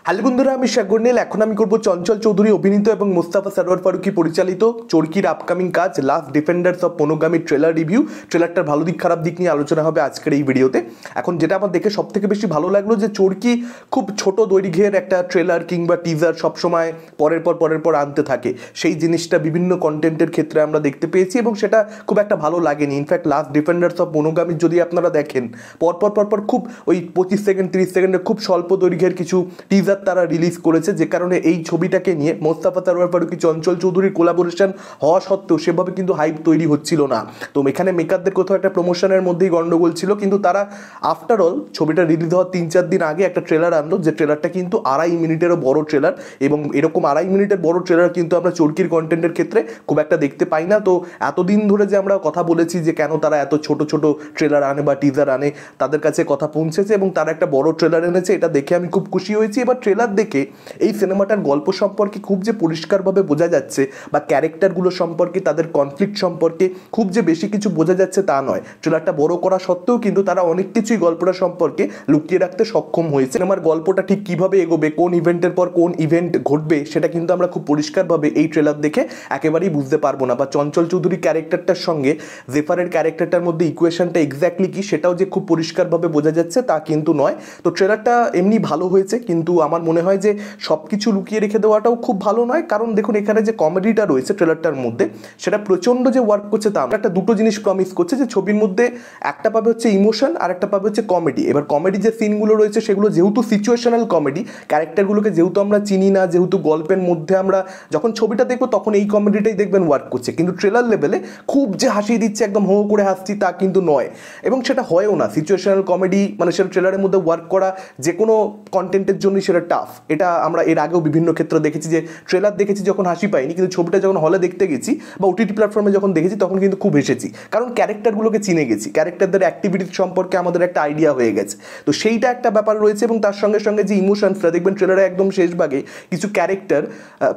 Hello বন্ধুরা, আমি সাগর নীল। এখন আমি করব চঞ্চল চৌধুরী অভিনীত এবং মোস্তাফা সরোয়ার ফারুকী পরিচালিত চরকির আপকামিং কাজ last defenders of monogamy trailer review. ট্রেলারটার ভালো দিক খারাপ দিক নিয়ে আলোচনা হবে আজকের এই ভিডিওতে। এখন যেটা আমার দেখে সব থেকে বেশি ভালো লাগলো যে চরকি খুব ছোট দৈর্ঘ্যের একটা ট্রেলার কিংবা টিজার সবসময় পরের পর আনতে থাকে। সেই জিনিসটা বিভিন্ন কন্টেন্টের ক্ষেত্রে আমরা দেখতে পেয়েছি এবং সেটা খুব একটা ভালো লাগেনি। In fact last defenders of monogamy যদি আপনারা দেখেন, পরপর খুব ওই 25 সেকেন্ড 30 সেকেন্ডের খুব স্বল্প দৈর্ঘ্যের কিছু টিজার তারা রিলিজ করেছে, যে কারণে এই ছবিটাকে নিয়ে মোস্তাফা সরোয়ার ফারুকী চঞ্চল চৌধুরীর কোলাবোরেশন হওয়া সত্ত্বেও সেভাবে কিন্তু হাইপ তৈরি হচ্ছিল না। তো এখানে মেকারদের কোথাও একটা প্রমোশনের মধ্যেই গন্ডগোল ছিল, কিন্তু তারা আফটার অল ছবিটা রিলিজ হওয়ার 3-4 দিন আগে একটা ট্রেলার আনলো, যে ট্রেলারটা কিন্তু 2.5 মিনিটেরও বড় ট্রেলার। এবং এরকম 2.5 মিনিটের বড় ট্রেলার কিন্তু আমরা চরকির কন্টেন্টের ক্ষেত্রে খুব একটা দেখতে পাই না। তো এতদিন ধরে যে আমরা কথা বলেছি যে কেন তারা এত ছোট ছোট ট্রেলার আনে বা টিজার আনে, তাদের কাছে কথা পৌঁছেছে এবং তারা একটা বড় ট্রেলার এনেছে, এটা দেখে আমি খুব খুশি হয়েছি। এবার ট্রেলার দেখে এই সিনেমাটার গল্প সম্পর্কে খুব যে পরিষ্কারভাবে বোঝা যাচ্ছে বা ক্যারেক্টারগুলো সম্পর্কে, তাদের কনফ্লিক্ট সম্পর্কে খুব যে বেশি কিছু বোঝা যাচ্ছে তা নয়। ট্রেলারটা বড় করা সত্ত্বেও কিন্তু তারা অনেক কিছুই গল্পটা সম্পর্কে লুকিয়ে রাখতে সক্ষম হয়েছে। আমার গল্পটা ঠিক কিভাবে এগোবে, কোন ইভেন্টের পর কোন ইভেন্ট ঘটবে, সেটা কিন্তু আমরা খুব পরিষ্কারভাবে এই ট্রেলার দেখে একেবারেই বুঝতে পারবো না। বা চঞ্চল চৌধুরী ক্যারেক্টারটার সঙ্গে জেফারের ক্যারেক্টারটার মধ্যে ইকুয়েশনটা এক্স্যাক্টলি কি সেটাও যে খুব পরিষ্কারভাবে বোঝা যাচ্ছে তা কিন্তু নয়। তো ট্রেলারটা এমনি ভালো হয়েছে, কিন্তু আমার মনে হয় যে সব কিছু লুকিয়ে রেখে দেওয়াটাও খুব ভালো নয়। কারণ দেখুন, এখানে যে কমেডিটা রয়েছে ট্রেলারটার মধ্যে, সেটা প্রচণ্ড যে ওয়ার্ক করছে তা একটা দুটো জিনিস প্রমিস করছে, যে ছবির মধ্যে একটা পাবে হচ্ছে ইমোশন আর একটা পাবে হচ্ছে কমেডি। এবার কমেডি যে সিনগুলো রয়েছে সেগুলো যেহেতু সিচুয়েশনাল কমেডি, ক্যারেক্টারগুলোকে যেহেতু আমরা চিনি না, যেহেতু গল্পের মধ্যে আমরা যখন ছবিটা দেখবো তখন এই কমেডিটাই দেখবেন ওয়ার্ক করছে। কিন্তু ট্রেলার লেভেলে খুব যে হাসিয়ে দিচ্ছে, একদম হো করে হাসছি তা কিন্তু নয়, এবং সেটা হয়ও না। সিচুয়েশনাল কমেডি মানে সেটা ট্রেলারের মধ্যে ওয়ার্ক করা যে কোনো কন্টেন্টের জন্যই সেটা টাফ। এটা আমরা এর আগেও বিভিন্ন ক্ষেত্রে দেখেছি যে ট্রেলার দেখেছি যখন হাসি পাইনি, কিন্তু ছবিটা যখন হলে দেখতে গেছি বা ওটিটি প্ল্যাটফর্মে যখন দেখেছি তখন কিন্তু খুব হেসেছি, কারণ ক্যারেক্টারগুলোকে চিনে গেছি, ক্যারেক্টারদের অ্যাক্টিভিটির সম্পর্কে আমাদের একটা আইডিয়া হয়ে গেছে। তো সেইটা একটা ব্যাপার রয়েছে, এবং তার সঙ্গে সঙ্গে যে ইমোশনসটা দেখবেন ট্রেলারে একদম শেষ ভাগে কিছু ক্যারেক্টার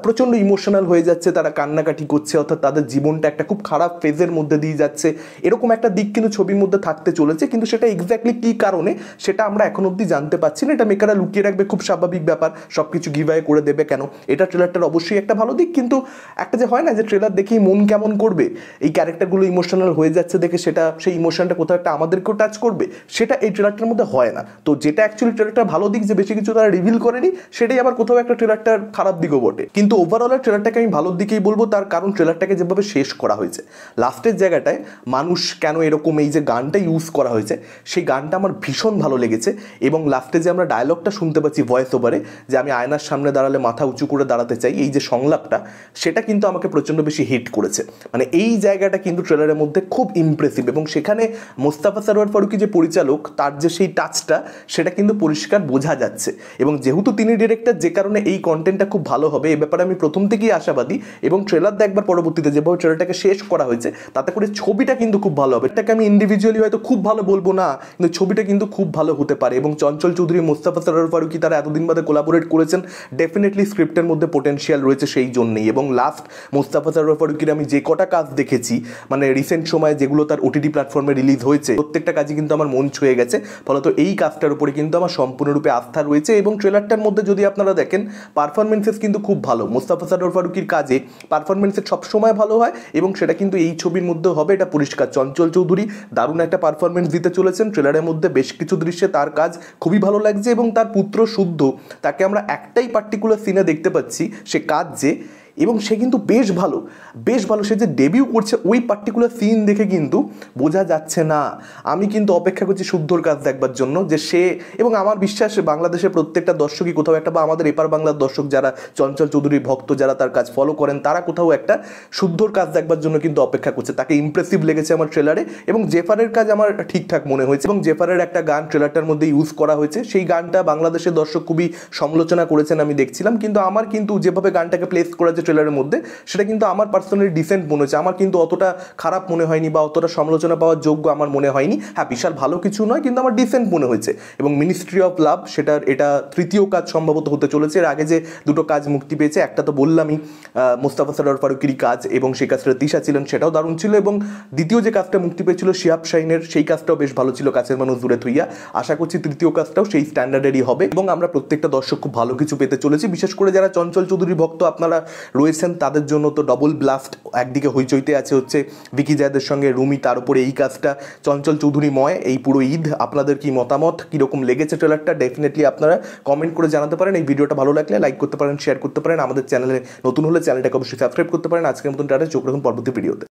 প্রচণ্ড ইমোশনাল হয়ে যাচ্ছে, তারা কান্নাকাটি করছে, অর্থাৎ তাদের জীবনটা একটা খুব খারাপ ফেজের মধ্যে দিয়ে যাচ্ছে, এরকম একটা দিক কিন্তু ছবির মধ্যে থাকতে চলেছে। কিন্তু সেটা এক্স্যাক্টলি কী কারণে সেটা আমরা এখন অবধি জানতে পারছি না। এটা মেকাররা লুকিয়ে রাখবে, খুব স্বাভাবিক ব্যাপার, সব কিছু গিভঅ্যাওয়ে করে দেবে কেন। এটা ট্রেলারটার অবশ্যই একটা ভালো দিক, কিন্তু একটা যে হয় না যে ট্রেলার দেখেই মন কেমন করবে, এই ক্যারেক্টারগুলো ইমোশনাল হয়ে যাচ্ছে দেখে সেটা সেই ইমোশনটা কোথাও একটা আমাদেরকেও টাচ করবে, সেটা এই ট্রেলারটার মধ্যে হয় না। তো যেটা অ্যাকচুয়ালি ট্রেলারটার ভালো দিক, যে বেশি কিছু তারা রিভিল করেনি, সেটাই আবার কোথাও একটা ট্রেলারটার খারাপ দিকও বটে। কিন্তু ওভারঅল ট্রেলারটাকে আমি ভালোর দিকেই বলবো, তার কারণ ট্রেলারটাকে যেভাবে শেষ করা হয়েছে, লাস্টের জায়গাটায় মানুষ কেন এরকম, এই যে গানটা ইউজ করা হয়েছে সেই গানটা আমার ভীষণ ভালো লেগেছে। এবং লাস্টে যে আমরা ডায়লগটা শুনতে পাচ্ছি ভয়েস ওভারে, যে আমি আয়নার সামনে দাঁড়ালে মাথা উঁচু করে দাঁড়াতে চাই, এই যে সংলাপটা, সেটা কিন্তু আমাকে প্রচণ্ড বেশি হিট করেছে। মানে এই জায়গাটা কিন্তু ট্রেলারের মধ্যে খুব ইমপ্রেসিভ, এবং সেখানে মোস্তাফা সরোয়ার ফারুকী যে পরিচালক, তার যে সেই টাচটা সেটা কিন্তু পরিষ্কার বোঝা যাচ্ছে। এবং যেহেতু তিনি ডিরেক্টর, যে কারণে এই কন্টেন্টটা খুব ভালো হবে এ ব্যাপারে আমি প্রথম থেকেই আশাবাদী। এবং ট্রেলার দেখবার পরবর্তীতে যেভাবে ট্রেলারটাকে শেষ করা হয়েছে, তাতে করে ছবিটা কিন্তু খুব ভালো হবে। এটাকে আমি ইন্ডিভিজুয়ালি হয়তো খুব ভালো বলবো না, কিন্তু ছবিটা কিন্তু খুব ভালো হতে পারে। এবং চঞ্চল চৌধুরী মোস্তাফা সরোয়ার ফারুকী তারা এতদিন বাদে কোলাবোরেট করেছেন, ডেফিনেটলি স্ক্রিপ্টের মধ্যে পোটেনশিয়াল রয়েছে সেই জন্যেই। এবং লাস্ট মোস্তাফা সরোয়ার ফারুকীর আমি যে কটা কাজ দেখেছি, মানে রিসেন্ট সময়ে যেগুলো তার ওটিটি প্ল্যাটফর্মে রিলিজ হয়েছে, প্রত্যেকটা কাজই কিন্তু আমার মন ছুঁয়ে গেছে। ফলত এই কাজটার উপরে কিন্তু আমার সম্পূর্ণরূপে আস্থা রয়েছে। এবং ট্রেলারটার মধ্যে যদি আপনারা দেখেন, পারফরমেন্সেস কিন্তু খুব ভালো। মোস্তাফা সরোয়ার ফারুকীর কাজে পারফরমেন্সের সবসময় ভালো হয়, এবং সেটা কিন্তু এই ছবির মধ্যে হবে, এটা পরিষ্কার। চঞ্চল চৌধুরী দারুণ একটা পারফরমেন্স দিতে চলেছেন। ট্রেলারের মধ্যে বেশ কিছু দৃশ্যে তার কাজ খুবই ভালো লাগছে, এবং তার পুত্র শুদ্ধ, তাকে আমরা একটাই পার্টিকুলার সিনে দেখতে পাচ্ছি সে কাজ যে, এবং সে কিন্তু বেশ ভালো। সে যে ডেবিউ করছে ওই পার্টিকুলার সিন দেখে কিন্তু বোঝা যাচ্ছে না। আমি কিন্তু অপেক্ষা করছি শুদ্ধর কাজ দেখবার জন্য, যে সে, এবং আমার বিশ্বাস বাংলাদেশের প্রত্যেকটা দর্শকই কোথাও একটা, বা আমাদের এপার বাংলার দর্শক যারা চঞ্চল চৌধুরীর ভক্ত, যারা তার কাজ ফলো করেন, তারা কোথাও একটা শুদ্ধর কাজ দেখবার জন্য কিন্তু অপেক্ষা করছে। তাকে ইমপ্রেসিভ লেগেছে আমার ট্রেলারে, এবং জেফারের কাজ আমার ঠিকঠাক মনে হয়েছে। এবং জেফারের একটা গান ট্রেলারটার মধ্যে ইউজ করা হয়েছে, সেই গানটা বাংলাদেশের দর্শক খুবই সমালোচনা করেছেন আমি দেখছিলাম। কিন্তু আমার কিন্তু যেভাবে গানটাকে প্লেস করেছে হয়েছে ট্রেলারের মধ্যে, সেটা কিন্তু আমার পার্সোনালি ডিসেন্ট মনে হয়েছে। আমার কিন্তু অতটা খারাপ মনে হয়নি বা অতটা সমালোচনা পাওয়ার যোগ্য আমার মনে হয়নি। হ্যাঁ, বিশাল ভালো কিছু নয়, কিন্তু আমার ডিসেন্ট মনে হয়েছে। এবং মিনিস্ট্রি অফ লাভ এটা তৃতীয় কাজ সম্ভবত হতে চলেছে। এর আগে যে দুটো কাজ মুক্তি পেয়েছে, একটা তো বললামই মোস্তাফা সরোয়ার ফারুকেরই কাজ, এবং সেই কাজটা তিশা ছিলেন, সেটাও দারুণ ছিল। এবং দ্বিতীয় যে কাজটা মুক্তি পেয়েছিল শিহাব শাহিনের, সেই কাজটাও বেশ ভালো ছিল, কাছের মানুষ দূরে থুইয়া। আশা করছি তৃতীয় কাজটাও সেই স্ট্যান্ডার্ডেরই হবে এবং আমরা প্রত্যেকটা দর্শক খুব ভালো কিছু পেতে চলেছি। বিশেষ করে যারা চঞ্চল চৌধুরী ভক্ত আপনারা রয়েছেন, তাদের জন্য তো ডবল ব্লাস্ট। একদিকে হইচইতে আছে হচ্ছে ভিকি জায়দের সঙ্গে রুমি, তার উপরে এই কাজটা চঞ্চল চৌধুরীময় এই পুরো ঈদ। আপনাদের কি মতামত, কীরকম লেগেছে ট্রেলারটা, ডেফিনেটলি আপনারা কমেন্ট করে জানাতে পারেন। এই ভিডিওটা ভালো লাগলে লাইক করতে পারেন, শেয়ার করতে পারেন। আমাদের চ্যানেলে নতুন হলে চ্যানেলটাকে অবশ্যই সাবস্ক্রাইব করতে পারেন। আজকের মতন টাটা, চোখ রাখুন পরবর্তী ভিডিওতে।